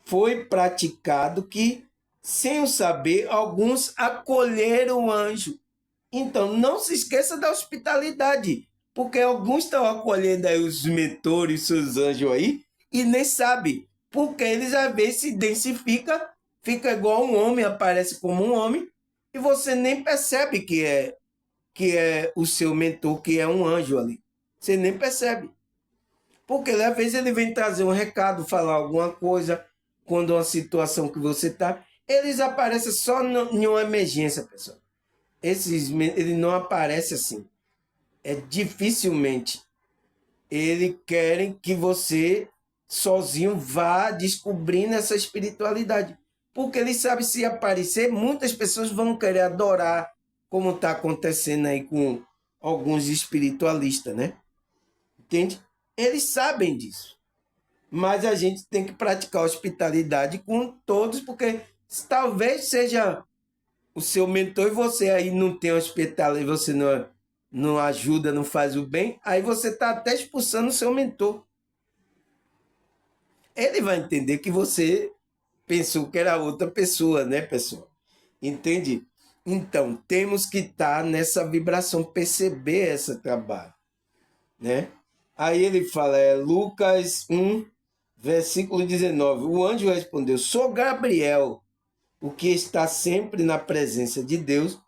Speaker 1: Foi praticado que, sem o saber, alguns acolheram o anjo. Então, não se esqueça da hospitalidade, porque alguns estão acolhendo aí os mentores, seus anjos aí, e nem sabem, porque eles às vezes se densificam, fica igual um homem, aparece como um homem, e você nem percebe que é o seu mentor, que é um anjo ali. Você nem percebe. Porque às vezes ele vem trazer um recado, falar alguma coisa, quando uma situação que você está, eles aparecem só em uma emergência, pessoal. Ele não aparece assim. É dificilmente. eles querem que você sozinho vá descobrindo essa espiritualidade. Porque eles sabem, se aparecer, muitas pessoas vão querer adorar, como está acontecendo aí com alguns espiritualistas, né? Entende? Eles sabem disso. Mas a gente tem que praticar hospitalidade com todos, porque talvez seja o seu mentor e você aí não tem hospitalidade, você não ajuda, não faz o bem, aí você está até expulsando o seu mentor. Ele vai entender que você pensou que era outra pessoa, né, pessoal? Entende? Então, temos que estar nessa vibração, perceber esse trabalho, né? Aí ele fala, Lucas 1, versículo 19. O anjo respondeu, sou Gabriel, o que está sempre na presença de Deus,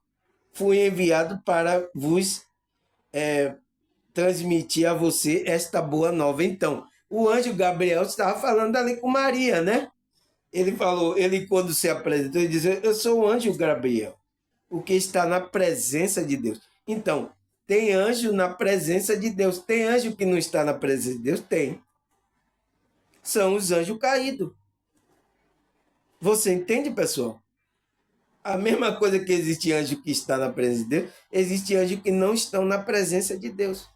Speaker 1: fui enviado para vos transmitir a você esta boa nova. Então, o anjo Gabriel estava falando ali com Maria, né? Ele falou, ele quando se apresentou, ele disse, eu sou o anjo Gabriel, o que está na presença de Deus. Então, tem anjo na presença de Deus. Tem anjo que não está na presença de Deus? Tem. São os anjos caídos. Você entende, pessoal? A mesma coisa que existe anjo que está na presença de Deus, existe anjo que não estão na presença de Deus.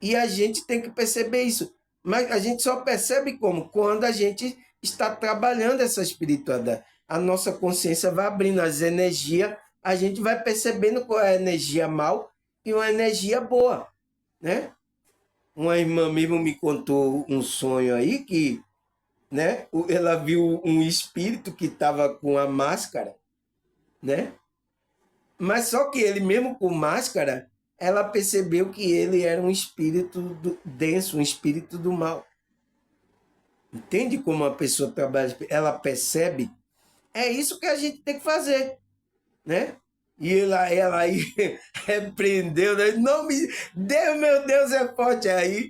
Speaker 1: E a gente tem que perceber isso. Mas a gente só percebe como? Quando a gente está trabalhando essa espiritualidade. A nossa consciência vai abrindo as energias, a gente vai percebendo qual é a energia mal e uma energia boa, né? Uma irmã mesmo me contou um sonho aí que, né, ela viu um espírito que estava com a máscara, né? Mas só que ele mesmo com máscara, ela percebeu que ele era um espírito denso, um espírito do mal. Entende como a pessoa trabalha? Ela percebe. É isso que a gente tem que fazer, né? E ela aí repreendeu, né? Não me... Deus, meu Deus, é forte. Aí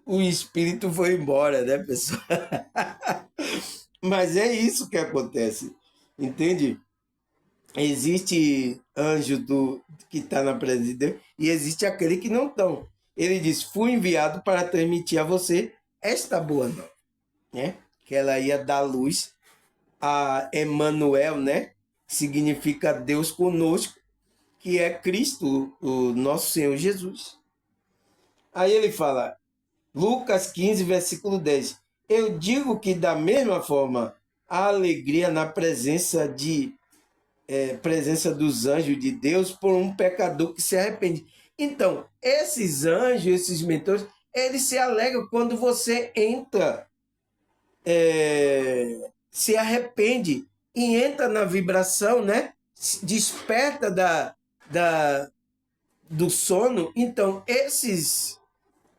Speaker 1: o espírito foi embora, né, pessoal? Mas é isso que acontece, entende? Existe anjo que está na presença de Deus e existe aquele que não estão. Ele diz, fui enviado para transmitir a você esta boa nova, né? Que ela ia dar luz a Emmanuel, né? Significa Deus conosco, que é Cristo, o nosso Senhor Jesus. Aí ele fala, Lucas 15, versículo 10. Eu digo que da mesma forma, a alegria na presença dos anjos de Deus por um pecador que se arrepende. Então, esses anjos, esses mentores, eles se alegram quando você entra, se arrepende e entra na vibração, né? Desperta do sono. Então, esses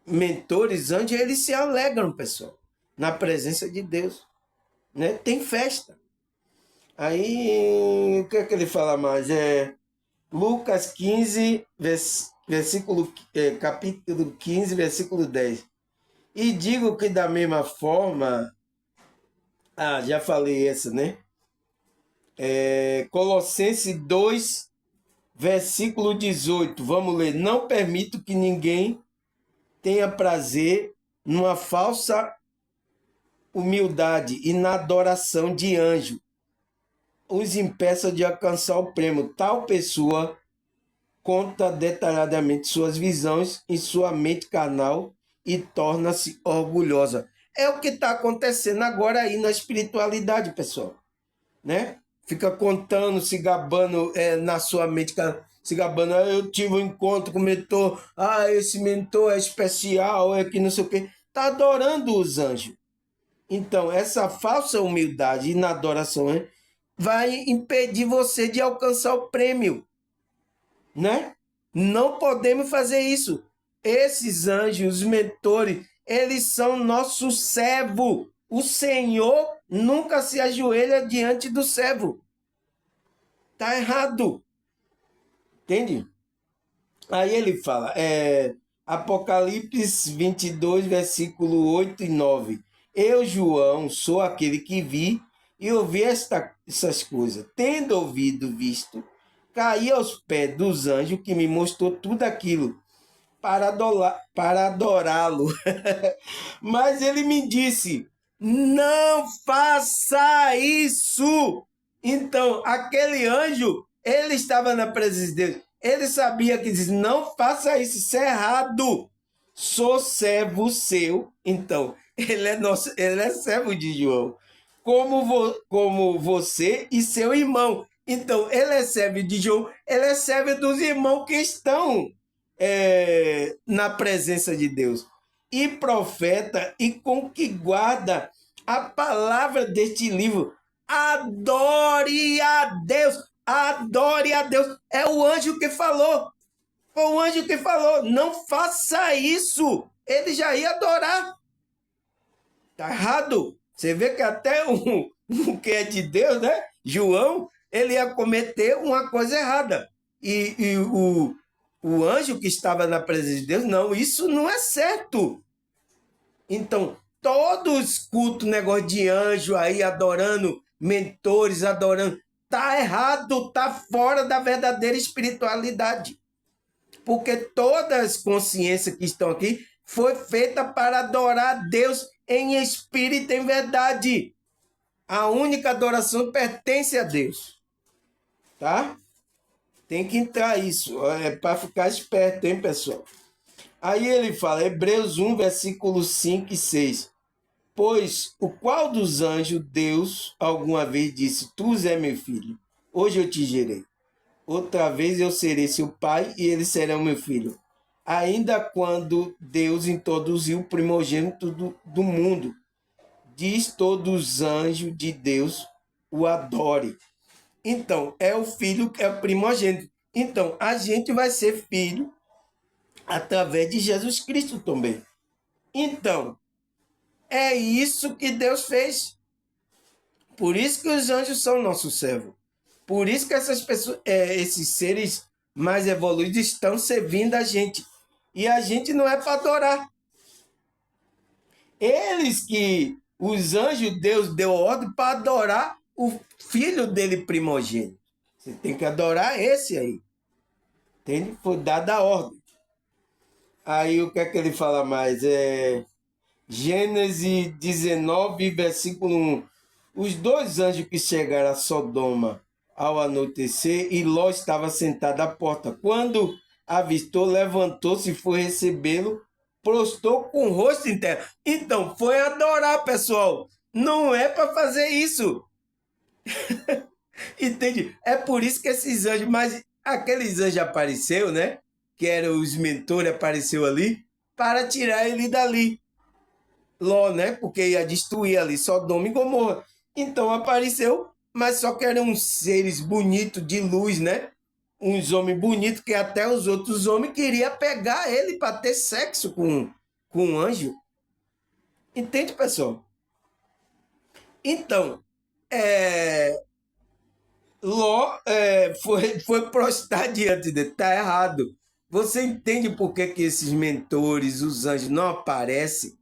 Speaker 1: mentores, anjos, eles se alegram, pessoal, na presença de Deus, né? Tem festa. Aí, o que é que ele fala mais? Lucas 15, capítulo 15, versículo 10. E digo que da mesma forma, já falei essa, né? Colossenses 2, versículo 18. Vamos ler. Não permito que ninguém tenha prazer numa falsa humildade e na adoração de anjo os impeça de alcançar o prêmio. Tal pessoa conta detalhadamente suas visões em sua mente carnal e torna-se orgulhosa. É o que está acontecendo agora aí na espiritualidade, pessoal, né? Fica contando, se gabando na sua mente, se gabando, eu tive um encontro com o mentor, esse mentor é especial, é que não sei o quê. Está adorando os anjos. Então, essa falsa humildade e na adoração vai impedir você de alcançar o prêmio, né? Não podemos fazer isso. Esses anjos, os mentores, eles são nosso servo. O Senhor nunca se ajoelha diante do servo. Tá errado. Entende? Aí ele fala, Apocalipse 22, versículo 8 e 9. Eu, João, sou aquele que vi e ouvi essas coisas. Tendo ouvido, visto, caí aos pés dos anjos que me mostrou tudo aquilo. para adorá-lo. Mas ele me disse: não faça isso. Então, aquele anjo, ele estava na presença de Deus. Ele sabia que diz: não faça isso, isso é errado. Sou servo seu. Então, ele é servo de João. Como você e seu irmão. Então, ele é servo de João, ele é servo dos irmãos que estão na presença de Deus. E profeta, e com que guarda a palavra deste livro. Adore a Deus, adore a Deus. É o anjo que falou. Foi o anjo que falou: não faça isso. Ele já ia adorar. Tá errado. Você vê que até o que é de Deus, né? João, ele ia cometer uma coisa errada. E o anjo que estava na presença de Deus, não, isso não é certo. Então, todos cultos, negócio de anjo aí, adorando, mentores, adorando, tá errado, tá fora da verdadeira espiritualidade. Porque todas as consciências que estão aqui foi feita para adorar Deus em espírito e em verdade. A única adoração pertence a Deus. Tá? Tem que entrar isso. É para ficar esperto, hein, pessoal? Aí ele fala, Hebreus 1, versículos 5 e 6. Pois o qual dos anjos Deus alguma vez disse: tu és meu filho, hoje eu te gerei. Outra vez eu serei seu pai e eles serão meu filho. Ainda quando Deus introduziu o primogênito do mundo, diz: todos os anjos de Deus o adore. Então, é o filho que é o primogênito. Então, a gente vai ser filho através de Jesus Cristo também. Então, é isso que Deus fez. Por isso que os anjos são nossos servos. Por isso que essas pessoas, esses seres mais evoluídos estão servindo a gente. E a gente não é para adorar. Os anjos, Deus deu ordem para adorar o filho dele primogênito. Você tem que adorar esse aí. Entende? Foi dada a ordem. Aí o que é que ele fala mais? Gênesis 19, versículo 1. Os dois anjos que chegaram a Sodoma ao anoitecer, e Ló estava sentado à porta. Quando avistou, levantou-se e foi recebê-lo, prostrou com o rosto em terra. Então, foi adorar, pessoal. Não é para fazer isso. Entende? É por isso que esses anjos, mas aqueles anjos apareceu, né? Que eram os mentores, apareceu ali, para tirar ele dali. Ló, né? Porque ia destruir ali Sodoma e Gomorra. Então apareceu, mas só que eram uns seres bonitos de luz, né? Uns homens bonitos que até os outros homens queriam pegar ele para ter sexo com um anjo. Entende, pessoal? Então, Ló foi prostrar diante dele. Está errado. Você entende por que esses mentores, os anjos, não aparecem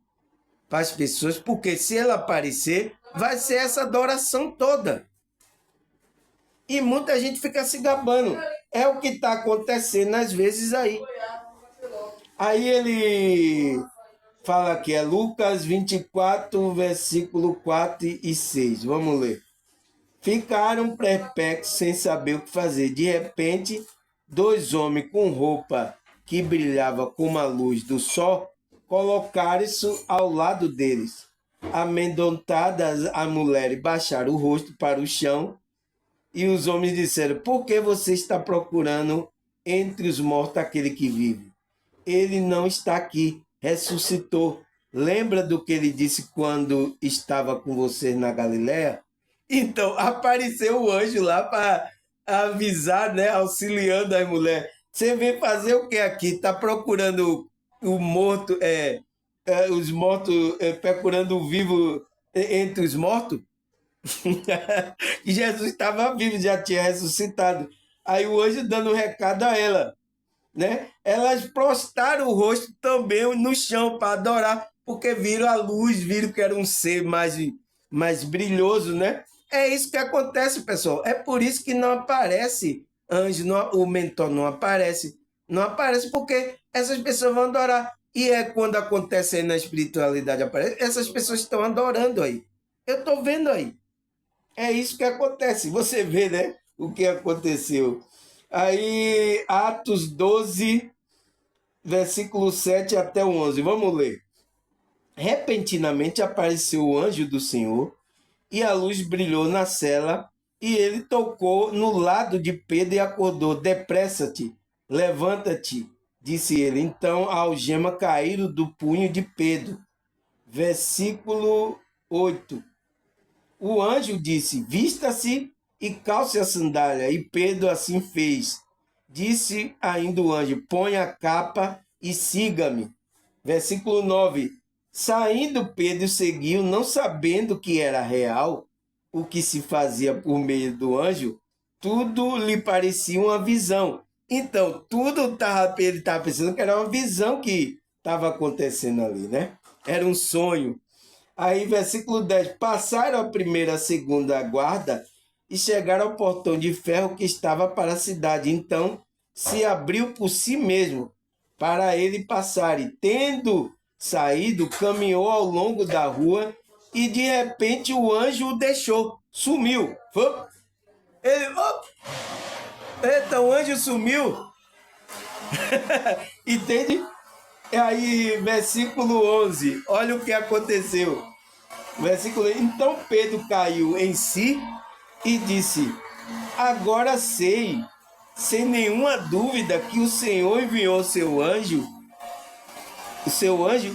Speaker 1: para as pessoas? Porque se ela aparecer, vai ser essa adoração toda. E muita gente fica se gabando. É o que está acontecendo às vezes aí. Aí ele fala aqui, é Lucas 24, versículo 4 e 6. Vamos ler. Ficaram perplexos sem saber o que fazer. De repente, dois homens com roupa que brilhava como a luz do sol colocaram-se ao lado deles. Amedrontadas, a mulher baixaram o rosto para o chão e os homens disseram: por que você está procurando entre os mortos aquele que vive? Ele não está aqui, ressuscitou. Lembra do que ele disse quando estava com vocês na Galileia? Então, apareceu o anjo lá para avisar, né, auxiliando a mulher. Você vem fazer o que aqui? Está procurando o morto, os mortos, procurando o vivo entre os mortos? E Jesus estava vivo, já tinha ressuscitado. Aí o anjo dando um recado a ela, né? Elas prostraram o rosto também no chão para adorar, porque viram a luz, viram que era um ser mais brilhoso, né? É isso que acontece, pessoal. É por isso que não aparece anjo, o mentor não aparece. Não aparece porque essas pessoas vão adorar. E é quando acontece aí na espiritualidade, aparece, essas pessoas estão adorando aí. Eu estou vendo aí. É isso que acontece. Você vê, né? O que aconteceu. Aí, Atos 12, versículo 7 até o 11. Vamos ler. Repentinamente apareceu o anjo do Senhor, e a luz brilhou na cela, e ele tocou no lado de Pedro e acordou. Depressa-te, levanta-te, disse ele. Então a algema caíram do punho de Pedro. Versículo 8. O anjo disse: vista-se e calce a sandália. E Pedro assim fez. Disse ainda o anjo: põe a capa e siga-me. Versículo 9. Saindo Pedro seguiu, não sabendo que era real o que se fazia por meio do anjo, tudo lhe parecia uma visão. Então, ele estava pensando que era uma visão que estava acontecendo ali, né? Era um sonho. Aí, versículo 10. Passaram a primeira e a segunda guarda e chegaram ao portão de ferro que estava para a cidade. Então, se abriu por si mesmo para ele passar. E, tendo saído, caminhou ao longo da rua e, de repente, o anjo o deixou. Sumiu. Ele... Eita, o anjo sumiu. Entende? E aí, versículo 11. Olha o que aconteceu. Versículo: então Pedro caiu em si e disse: agora sei, sem nenhuma dúvida, que o Senhor enviou o seu anjo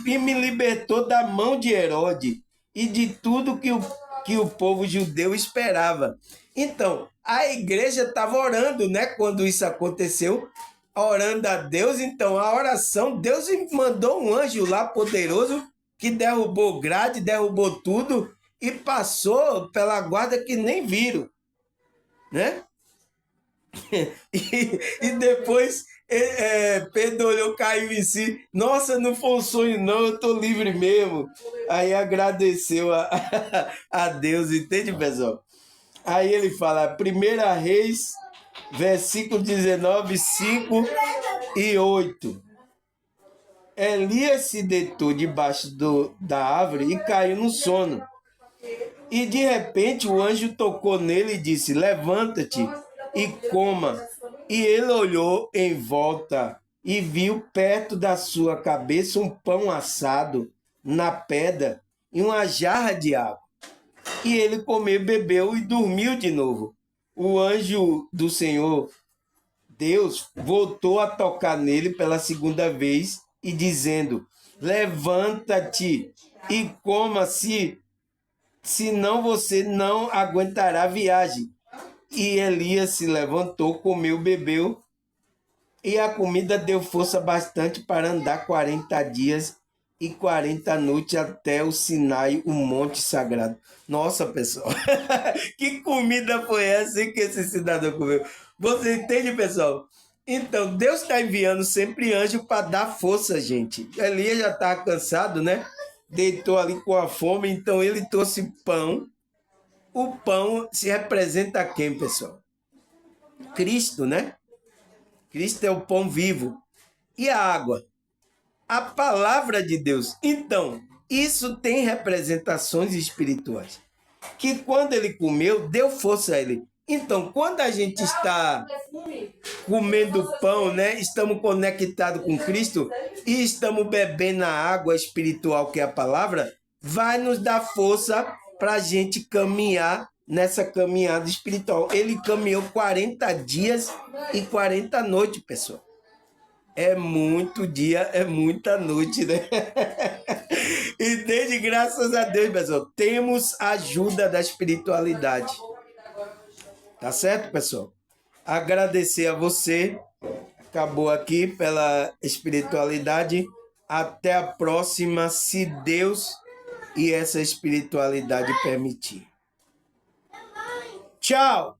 Speaker 1: e me libertou da mão de Herodes e de tudo que o povo judeu esperava. Então, a igreja estava orando, né? Quando isso aconteceu, orando a Deus. Então, a oração, Deus mandou um anjo lá poderoso que derrubou grade, derrubou tudo e passou pela guarda que nem viram, né? E depois Pedro olhou, caiu em si. Nossa, não foi um sonho, não, eu tô livre mesmo. Aí agradeceu a Deus, entende, pessoal? Aí ele fala, 1 Reis, versículo 19, 5 e 8. Elias se deitou debaixo da árvore e caiu no sono. E de repente o anjo tocou nele e disse: levanta-te e coma. E ele olhou em volta e viu perto da sua cabeça um pão assado na pedra e uma jarra de água. E ele comeu, bebeu e dormiu de novo. O anjo do Senhor, Deus, voltou a tocar nele pela segunda vez e dizendo: levanta-te e coma-se, senão você não aguentará a viagem. E Elias se levantou, comeu, bebeu, e a comida deu força bastante para andar 40 dias e 40 noites até o Sinai, o monte sagrado. Nossa, pessoal, que comida foi essa que esse cidadão comeu? Você entende, pessoal? Então, Deus está enviando sempre anjo para dar força, gente. Elias já estava cansado, né? Deitou ali com a fome, então ele trouxe pão. O pão se representa a quem, pessoal? Cristo, né? Cristo é o pão vivo. E a água? A palavra de Deus. Então, isso tem representações espirituais. Que quando ele comeu, deu força a ele. Então, quando a gente está comendo pão, né? Estamos conectados com Cristo e estamos bebendo a água espiritual que é a palavra, vai nos dar força para a gente caminhar nessa caminhada espiritual. Ele caminhou 40 dias e 40 noites, pessoal. É muito dia, é muita noite, né? E desde graças a Deus, pessoal, temos a ajuda da espiritualidade. Tá certo, pessoal? Agradecer a você. Acabou aqui pela espiritualidade. Até a próxima, se Deus e essa espiritualidade permitir. Tchau!